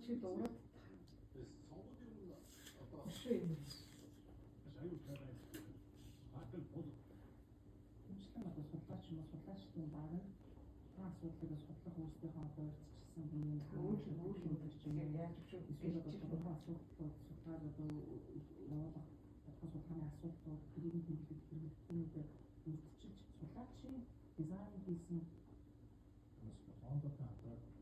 чи дуурайд шүү юм. Хэмжлэн одоо судлаач юм уу судлаачдын баг нь асуудлыг судлах өөрсдийнхөө өөрчлөсөн юм өөрчлөлт чинь яаж эсвэл одоо тодорхой асуудлууд судлаад одоо явуулах судалгааны асуудлууд тэрийг хэрэглэх үүрэгтчиж судлаачийн дизайн хийсэн Ондоо хатаа